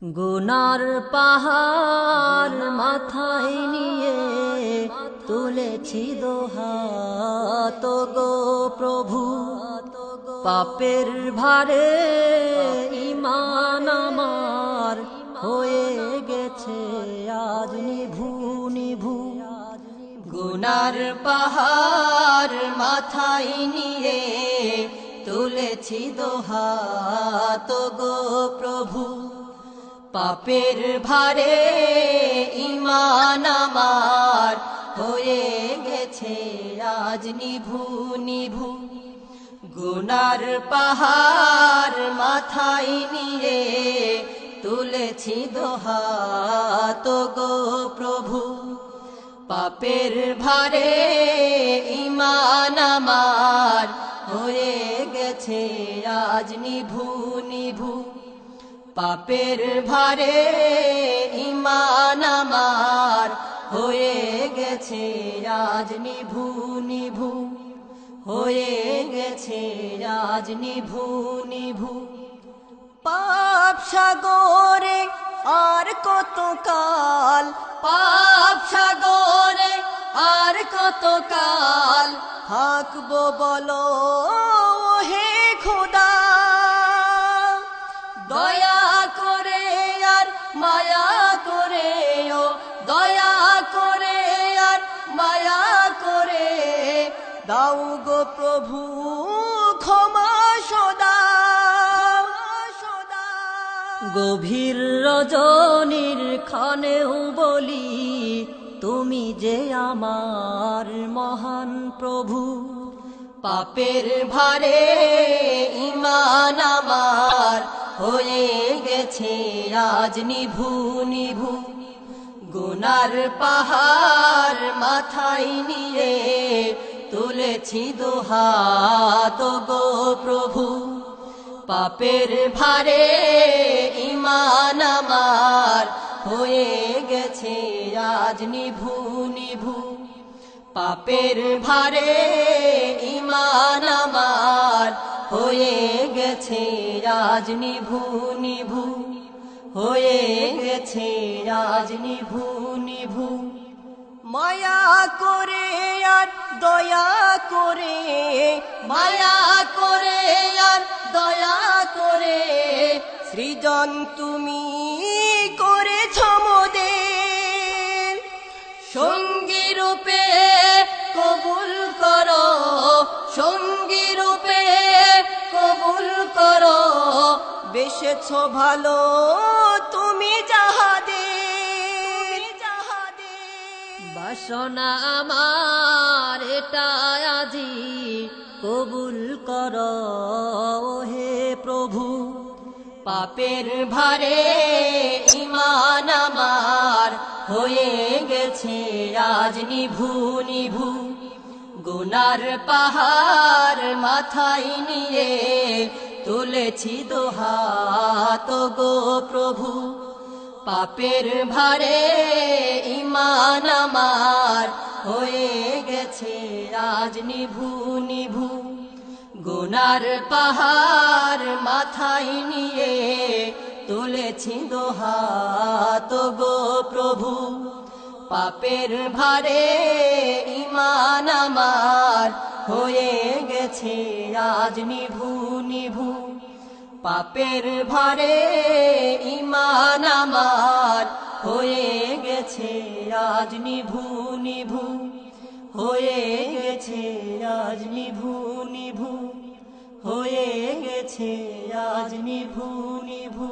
গুনার পাহাড় মাথায় নিয়ে তুলেছি দোহাত গো প্রভু। পাপের ভারে ঈমান আমার হয়ে গেছে আজ নিভু নিভু। গুনার পাহাড় মাথায় নিয়ে তুলেছি দোহাত গো প্রভু। পাপের ভারে ঈমান আমার হয়ে গেছে আজ নিভু নিভু। গুনার পাহাড় মাথায় নিয়ে তুলেছি দোহাত গো প্রভু। পাপের ভারে ঈমান আমার হয়ে গেছে আজ নিভু নিভু। পাপের ভারে ঈমান আমার হয়ে গেছে আজ নিভু নিভু। হয়ে গেছে আজ নিভু নিভু। পাপ সাগরে আর কত কাল, পাপ সাগরে আর কত কাল থাকবো বলো হে খোদা। দয়া করে আর মায়া করে, ও দয়া করে আর মায়া করে দাও গো প্রভু ক্ষমা সদা। গভীর রজনীর ক্ষণেও বলি তুমি যে আমার মহান প্রভু। পাপের ভারে ঈমান আমার হয়ে গেছে আজ নিভু নিভু। গুনার পাহাড় মাথায় নিয়ে তুলেছি দোহাত গো প্রভু। পাপের ভারে ঈমান আমার হয়ে গেছে আজ নিভু নিভু। পাপের ভারে ঈমান আমার হয়ে গেছে আজ নিভু নিভু। হয়ে গেছে আজ নিভু নিভু। মায়া করে আর দয়া করে, মায়া করে আর দয়া করে সৃজন তুমি করেছ মোদের। সঙ্গী রূপে কবুল করো, সঙ্গী রূপে কবুল করো বেসেছ ভালো তুমি যাহাদের। বাসনা আমার এটা আজি কবুল করো হে প্রভু। পাপের ভারে ঈমান আমার হয়ে গেছে আজ নিভু নিভু। গুনার পাহাড় মাথায় নিয়ে তুলেছি দোহাত গো প্রভু। পাপের ভারে ঈমান আমার হয়ে গেছে আজ নিভু নিভু। গুনার পাহাড় মাথায় নিয়ে তুলেছি দোহাত গো প্রভু। পাপের ভারে ঈমান আমার হয়ে গেছে আজ নিভু নিভু। পাপের ভারে ঈমান আমার হয়ে গেছে আজ নিভু নিভু। হয়ে গেছে আজ নিভু নিভু। হয়ে গেছে আজ নিভু নিভু।